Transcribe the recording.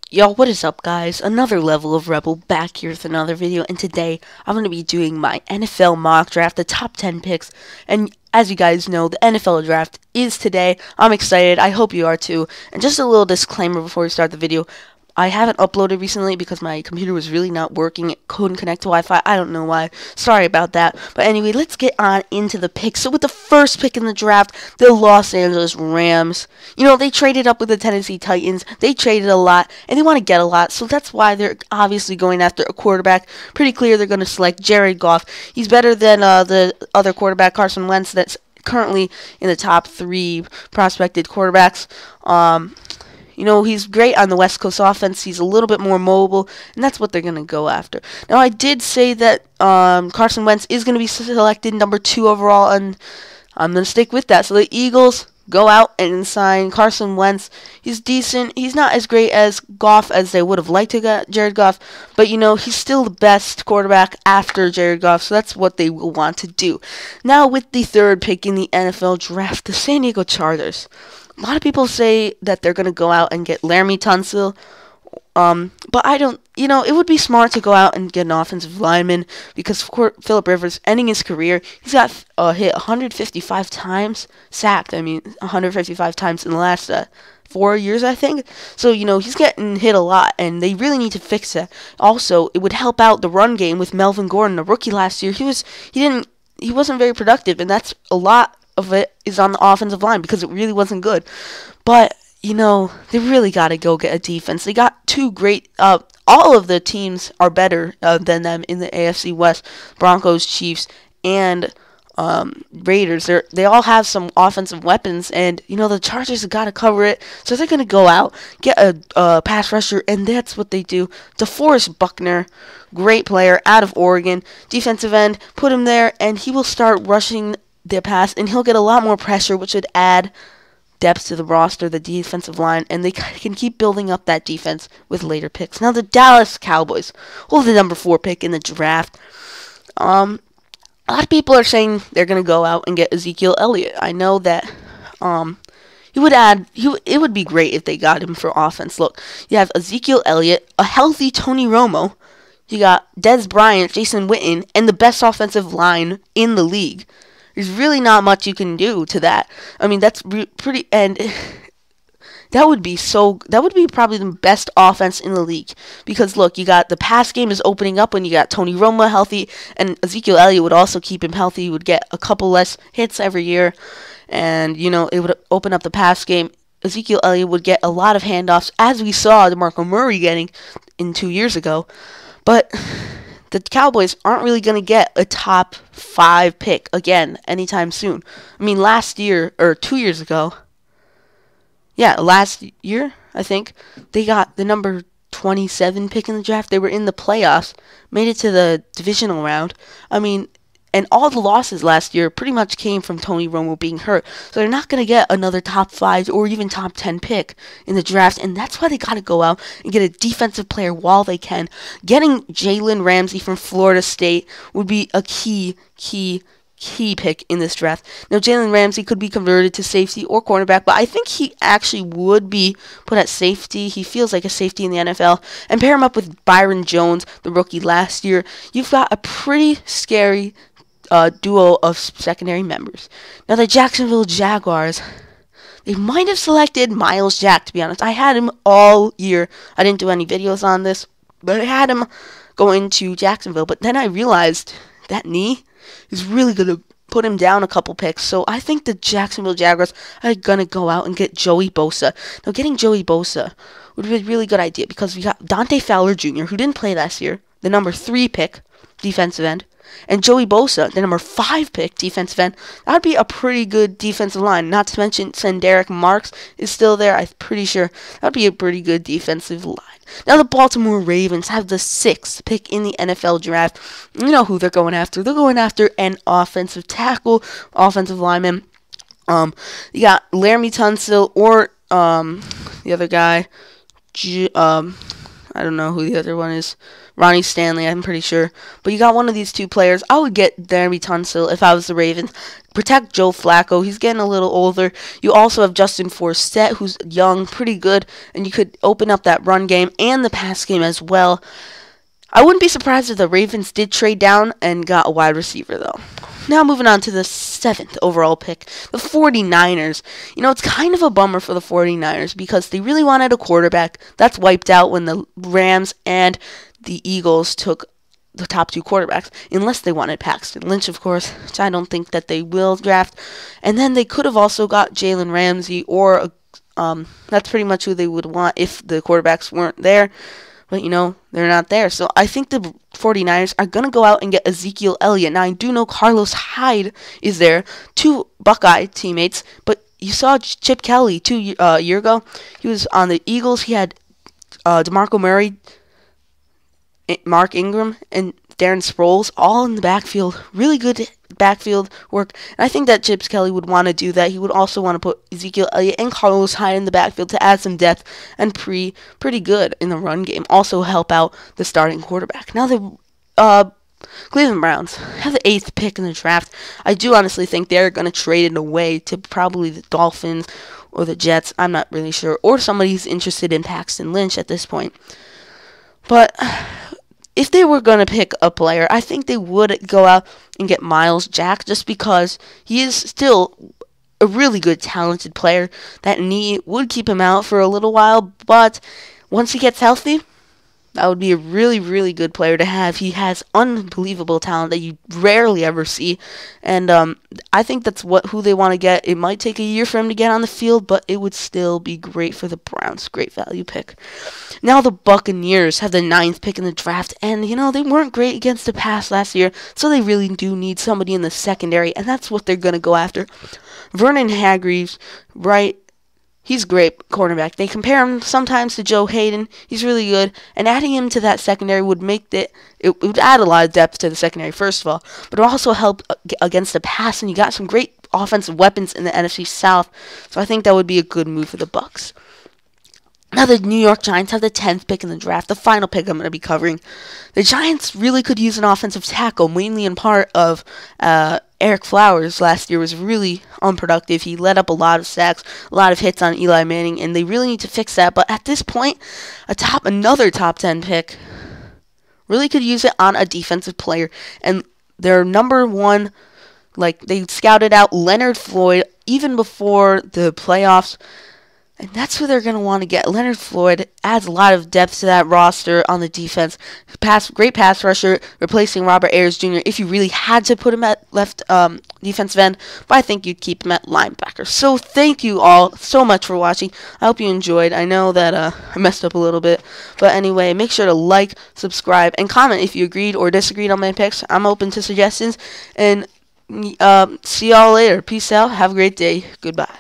Yo, what is up, guys? Another level of Rebel back here with another video, and today I'm going to be doing my NFL mock draft, the top 10 picks. And as you guys know, the NFL draft is today. I'm excited. I hope you are too. And just a little disclaimer before we start the video. I haven't uploaded recently because my computer was really not working. It couldn't connect to Wi-Fi. I don't know why. Sorry about that. But anyway, let's get on into the picks. So with the first pick in the draft, the Los Angeles Rams. You know, they traded up with the Tennessee Titans. They traded a lot, and they want to get a lot. So that's why they're obviously going after a quarterback. Pretty clear they're going to select Jared Goff. He's better than the other quarterback, Carson Wentz, that's currently in the top 3 prospected quarterbacks. You know, he's great on the West Coast offense. He's a little bit more mobile, and that's what they're going to go after. Now, I did say that Carson Wentz is going to be selected number 2 overall, and I'm going to stick with that. So the Eagles go out and sign Carson Wentz. He's decent. He's not as great as Goff as they would have liked to get Jared Goff, but, you know, he's still the best quarterback after Jared Goff, so that's what they will want to do. Now, with the 3rd pick in the NFL draft, the San Diego Chargers. A lot of people say that they're going to go out and get Laremy Tunsil, but I don't, you know, it would be smart to go out and get an offensive lineman because Phillip Rivers, ending his career, he's got hit 155 times, sacked, 155 times in the last 4 years, I think. So, you know, he's getting hit a lot, and they really need to fix that. Also, it would help out the run game with Melvin Gordon, a rookie last year. He wasn't very productive, and that's a lot of it is on the offensive line because it really wasn't good. But, you know, they really got to go get a defense. They got 2 great, all of the teams are better than them in the AFC West, Broncos, Chiefs, and Raiders. They all have some offensive weapons, and, you know, the Chargers have got to cover it, so they're going to go out, get a pass rusher, and that's what they do. DeForest Buckner, great player out of Oregon, defensive end, put him there, and he will start rushing their pass, and he'll get a lot more pressure, which would add depth to the roster, the defensive line, and they can keep building up that defense with later picks. Now, the Dallas Cowboys hold the number 4 pick in the draft. A lot of people are saying they're going to go out and get Ezekiel Elliot. I know that it would be great if they got him for offense. Look, you have Ezekiel Elliot, a healthy Tony Romo, you got Dez Bryant, Jason Witten, and the best offensive line in the league. There's really not much you can do to that. I mean, that's pretty, and that would be probably the best offense in the league. Because look, you got the pass game is opening up when you got Tony Romo healthy, and Ezekiel Elliott would also keep him healthy. He would get a couple less hits every year, and, you know, it would open up the pass game. Ezekiel Elliott would get a lot of handoffs, as we saw DeMarco Murray getting in 2 years ago. But the Cowboys aren't really going to get a top 5 pick again anytime soon. I mean, last year, or 2 years ago, last year, I think, they got the number 27 pick in the draft. They were in the playoffs, made it to the divisional round. I mean, and all the losses last year pretty much came from Tony Romo being hurt. So they're not going to get another top 5 or even top 10 pick in the draft. And that's why they got to go out and get a defensive player while they can. Getting Jalen Ramsey from Florida State would be a key pick in this draft. Now, Jalen Ramsey could be converted to safety or cornerback, but I think he actually would be put at safety. He feels like a safety in the NFL. And pair him up with Byron Jones, the rookie last year. You've got a pretty scary duo of secondary members. Now, the Jacksonville Jaguars, they might have selected Myles Jack, to be honest. I had him all year. I didn't do any videos on this, but I had him going to Jacksonville. But then I realized that knee is really going to put him down a couple picks. So I think the Jacksonville Jaguars are going to go out and get Joey Bosa. Now, getting Joey Bosa would be a really good idea because we got Dante Fowler Jr., who didn't play last year, the number 3 pick, defensive end, and Joey Bosa, the number 5 pick, defensive end. That would be a pretty good defensive line. Not to mention Derek Marks is still there. I'm pretty sure that would be a pretty good defensive line. Now, the Baltimore Ravens have the 6th pick in the NFL draft. You know who they're going after. They're going after an offensive tackle, offensive lineman. You got Laremy Tunsil or the other guy, I don't know who the other one is. Ronnie Stanley, I'm pretty sure. But you got one of these two players. I would get Laremy Tunsil if I was the Ravens. Protect Joe Flacco. He's getting a little older. You also have Justin Forsett, who's young, pretty good, and you could open up that run game and the pass game as well. I wouldn't be surprised if the Ravens did trade down and got a wide receiver, though. Now moving on to the 7th overall pick, the 49ers. You know, it's kind of a bummer for the 49ers because they really wanted a quarterback. That's wiped out when the Rams and the Eagles took the top 2 quarterbacks, unless they wanted Paxton Lynch, of course, which I don't think that they will draft. And then they could have also got Jalen Ramsey, or that's pretty much who they would want if the quarterbacks weren't there. But, you know, they're not there. So I think the 49ers are going to go out and get Ezekiel Elliot. Now, I do know Carlos Hyde is there, 2 Buckeye teammates. But you saw Chip Kelly 2 years ago. He was on the Eagles. He had DeMarco Murray, Mark Ingram, and Darren Sproles all in the backfield. Really good backfield work. And I think that Chip Kelly would want to do that. He would also want to put Ezekiel Elliott and Carlos Hyde in the backfield to add some depth and pretty good in the run game. Also help out the starting quarterback. Now the Cleveland Browns have the 8th pick in the draft. I do honestly think they're going to trade it away to probably the Dolphins or the Jets. I'm not really sure. Or somebody who's interested in Paxton Lynch at this point. But if they were going to pick a player, I think they would go out and get Myles Jack, just because he is still a really good, talented player. That knee would keep him out for a little while, but once he gets healthy, that would be a really, really good player to have. He has unbelievable talent that you rarely ever see, and I think that's who they want to get. It might take a year for him to get on the field, but it would still be great for the Browns. Great value pick. Now the Buccaneers have the 9th pick in the draft, and, you know, they weren't great against the pass last year, so they really do need somebody in the secondary, and that's what they're going to go after. Vernon Hargreaves, right? He's a great cornerback. They compare him sometimes to Joe Hayden. He's really good. And adding him to that secondary would make it would add a lot of depth to the secondary, first of all. But it would also help against the pass. And you got some great offensive weapons in the NFC South. So I think that would be a good move for the Bucs. Now the New York Giants have the 10th pick in the draft, the final pick I'm going to be covering. The Giants really could use an offensive tackle, mainly in part of Eric Flowers last year was really unproductive. He let up a lot of sacks, a lot of hits on Eli Manning, and they really need to fix that. But at this point, another top 10 pick really could use it on a defensive player. And their number one, they scouted out Leonard Floyd even before the playoffs. And that's who they're going to want to get. Leonard Floyd adds a lot of depth to that roster on the defense. Great pass rusher, replacing Robert Ayers Jr. if you really had to put him at left defensive end. But I think you'd keep him at linebacker. So thank you all so much for watching. I hope you enjoyed. I know that I messed up a little bit. But anyway, make sure to like, subscribe, and comment if you agreed or disagreed on my picks. I'm open to suggestions. And see y'all later. Peace out. Have a great day. Goodbye.